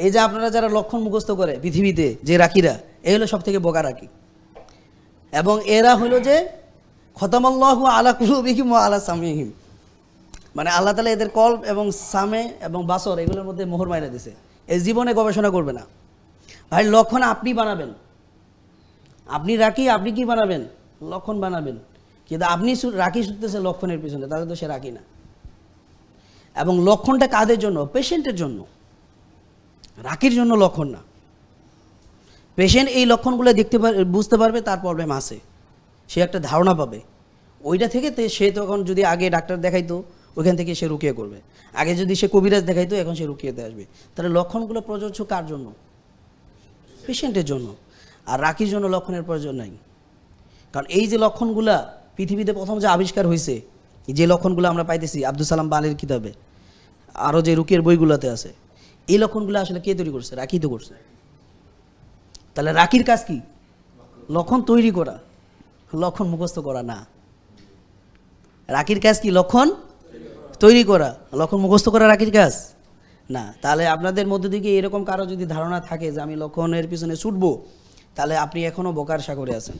এই যে আপনারা যারা লক্ষণ মুখস্থ করে পৃথিবীতে যে রাকিরা, এই হলো সব থেকে বোকা রাকি। এবং এরা হলো যে খতামাল্লাহু আলা কুলুবিহিম ওয়া আলা সামিহিম, মানে আল্লাহ তাআলা এদের কলব এবং সামে এবং বাসর এগুলোর মধ্যে মোহর মাইরা দিছে। এই জীবনে গবেষণা করবে না ভাই। লক্ষণ আপনি বানাবেন, আপনি রাখি, আপনি কি বানাবেন? লক্ষণ বানাবেন। কিন্তু আপনি রাখি ছুটতেছে লক্ষণের পিছনে, তাহলে তো সে রাখি না। এবং লক্ষণটা কাদের জন্য? পেশেন্টের জন্য, রাখির জন্য লক্ষণ না। পেশেন্ট এই লক্ষণগুলো দেখতে বুঝতে পারবে, তার প্রবলেম আছে, সে একটা ধারণা পাবে। ওইটা থেকে সে তখন যদি আগে ডাক্তার দেখাইতো, ওইখান থেকে সে রুকিয়ে করবে। আগে যদি সে কবিরাজ দেখাইতো, এখন সে রুকিয়েতে আসবে। তাহলে লক্ষণগুলো প্রযোজ্য কার জন্য? পেশেন্টের জন্য। আর রাখির জন্য লক্ষণের প্রয়োজন নাই। কারণ এই যে লক্ষণগুলা পৃথিবীতে প্রথম যে আবিষ্কার হয়েছে, যে লক্ষণগুলো আমরা পাইতেছি আব্দুল সালাম বালির কিতাবে, আরও যে রুকিয়ের বইগুলোতে আছে, এই লক্ষণগুলো আসলে কে তৈরি করছে? রাখি তো করছে। তাহলে রাখির কাজ কি? লক্ষণ তৈরি করা, লক্ষণ মুখস্থ করা না। রাখির কাজ কি? লক্ষণ তৈরি করা, লক্ষণ মুখস্থ করা রাখির কাজ না। তাহলে আপনাদের মধ্যে থেকে এরকম কারো যদি ধারণা থাকে যে আমি লক্ষণের পিছনে ছুটবো, তাহলে আপনি এখনও বোকার সাগরে আছেন।